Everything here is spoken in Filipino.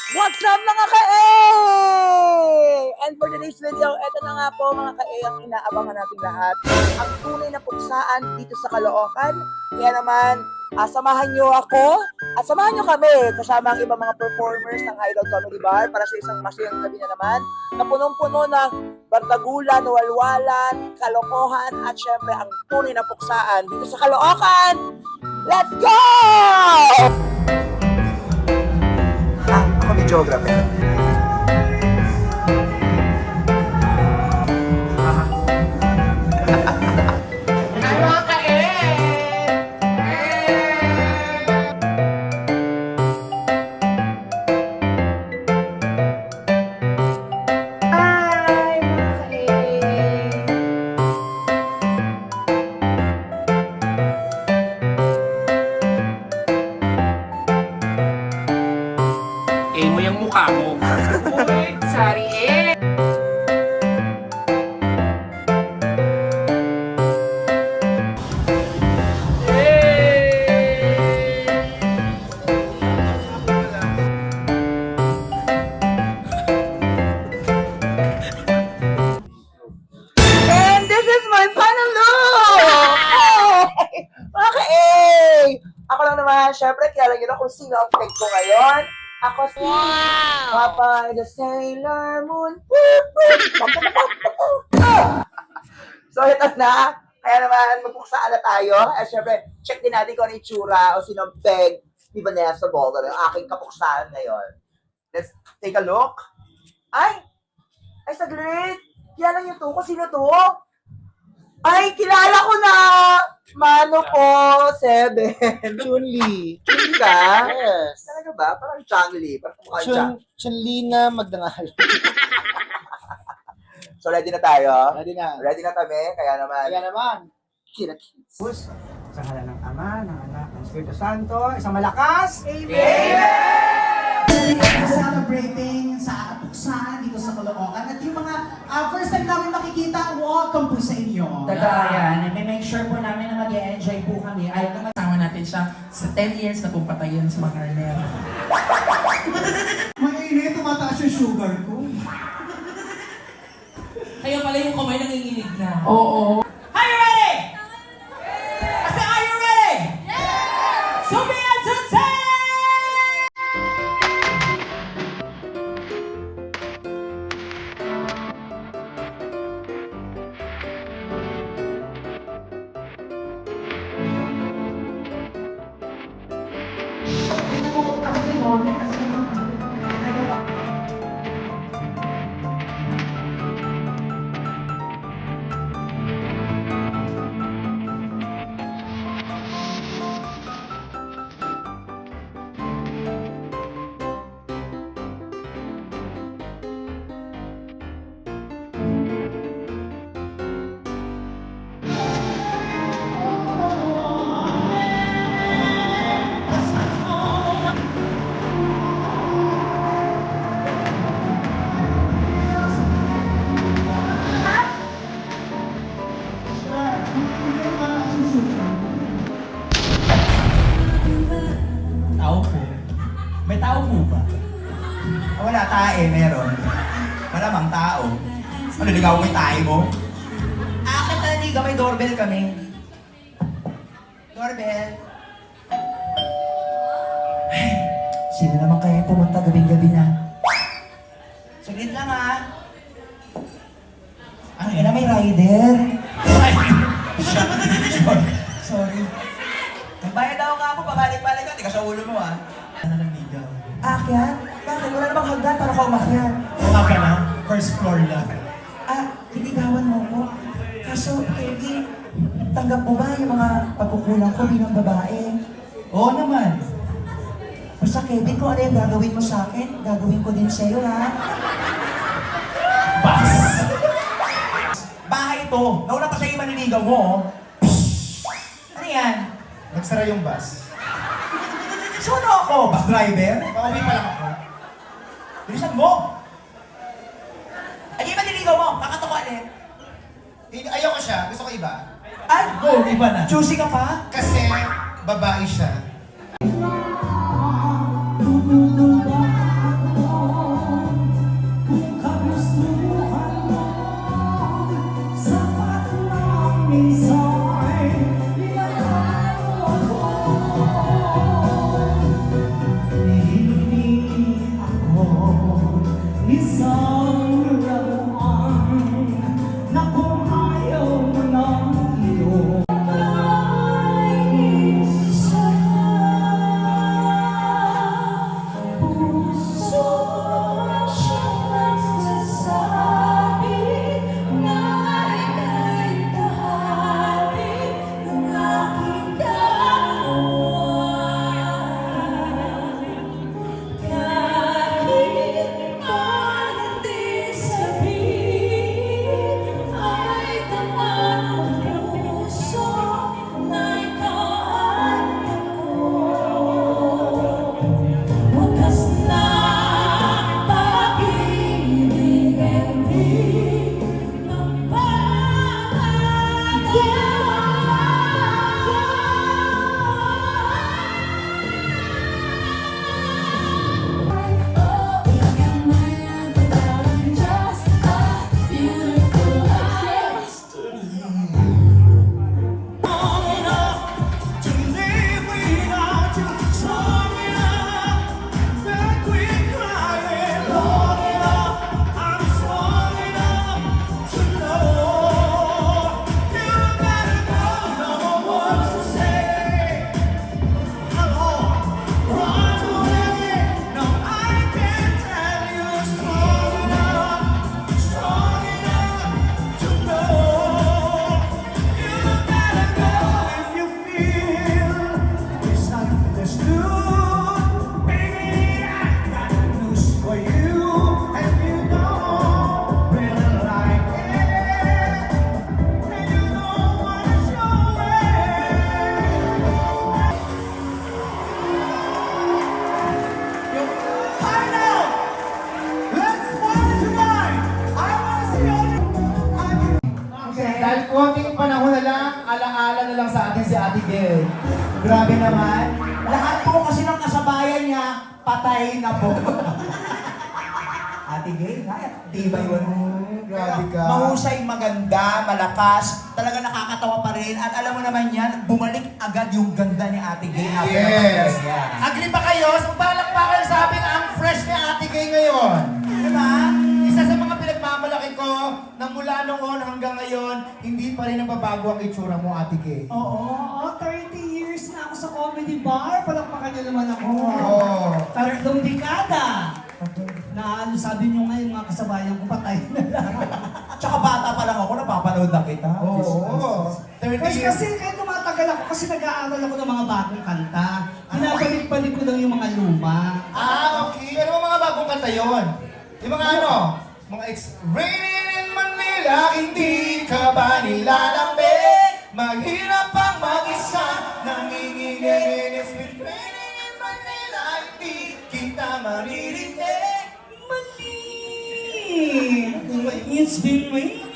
What's up mga ka-A? And for today's video, eto na nga po mga ka-A ang inaabangan natin lahat. Ang tunay na puksaan dito sa Caloocan. Kaya naman, samahan nyo ako at samahan nyo kami kasama ang ibang mga performers ng Idol Comedy Bar para sa isang masayang gabi na naman na punong-puno ng bardagulan, walwalan, kalokohan at syempre ang tunay na puksaan dito sa Caloocan. Let's go! Ako ni geography. Mo yung mukha mo. Uy, sorry eh. And this is my final look! Hey! Mga ka-A! Ako lang naman, syempre, kilala nyo na kung sino ang fake ko ngayon. Ako si Papa the Sailor Moon. So, ito na. Kaya naman, magpuksaan na tayo. At syempre, check din natin kung ano yung itsura o sino ang peg ni Vanessa Bolton, yung aking kapuksaan ngayon. Let's take a look. Ay! Ay, saglit! Kilala niyo to? Kung sino to? Ay, kilala ko na! Mano ko, 7. Chun-Li. Chun-Li ka? Yes. Talaga ba? Parang Chang-Li. Parang mukha Chang. Chun-Li na magdangal. So, ready na tayo? Ready na. Ready na kami. Kaya naman, Kaya naman. kina-kids. Sa ngalan ng Ama, ng Anak, ng Espiritu Santo, isang malakas. Celebrating sa puksaan dito sa Caloocan. At yung mga first time namin makikita, welcome po sa inyo. Totoo yan. May make sure po namin na mag-enjoy po kami. Ay, kasama natin siya sa 10 years na pong patayin sa mga Arnel. Mainit, tumataas yung sugar ko. Kaya pala yung kamay nanginginig na. Oo. Are you ready? I said, are you ready? Yes! Sumi at Tutsi! Tao po. May tao po ba? Wala tae, meron. Malamang tao. Ano, ligaw mo yung tae mo? Akin na liga, may doorbell kami. Doorbell. Ay, sino naman kaya pumunta gabing-gabi na? Saglit lang ha. Ano yun na, may rider? Sorry. Nagbayad ako nga ako, pabalik-balik ka, tiga sa ulo mo ha. Ano nang ligaw? Akyat? Bakit? Wala namang hagdan para ka umakyat. Wala ka na. First floor lang. Liligawan mo ko. Kaso, Kevin, tanggap mo ba yung mga pagkukulang ko bilang babae? Oo naman. Basta Kevin, kung ano yung gagawin mo sa akin, gagawin ko din sa'yo, ha? Bas. Bahay to. Nauna pa sa'yo yung maniligaw mo, oh. Ano yan? Nagsara yung bus. So ano ako? Bus driver? Pauwi pa lang ako. Bilisan mo! Ay, iba niligaw mo! Kakatukanin! Ayaw ko siya. Gusto ko iba. Ay! Go, iba na. Juicy ka pa? Kasi babae siya. Ate Gay. Grabe naman. Lahat po kasi ng kasabayan niya, patay na po. Ate Gay, tibay yun. Grabe ka. Mahusay, maganda, malakas, talaga nakakatawa pa rin. At alam mo naman yan, bumalik agad yung ganda ni Ate Gay. Yes. Agree ba kayo? Palakpakan sa akin ang fresh ni Ate Gay ngayon. Diba? Isa sa mga pinagmamalaki ko na mula noon hanggang ngayon, hindi pa rin nababago ang itsura mo, Ate Gay. Oo, 30 years na ako sa comedy bar. Palakpakan niyo naman ako. Oo. 3 dekada. Na ano sabi niyo ngayon mga kasabayan ko patay na lang. Tsaka bata pa lang ako, napapanood na kita. Oo. 30 years. Kasi kahit tumatagal ako kasi nag-aaral ako ng mga bagong kanta. Binabalik-balik ko lang yung mga luma. Okay. Ano mga bagong kanta yun? Yung mga ano? Mga Raining in Manila, hindi ka ba nilalambing? Maghirap ang mag-isa, nanginginig. It's been raining in Manila, hindi kita maririnig. It's been raining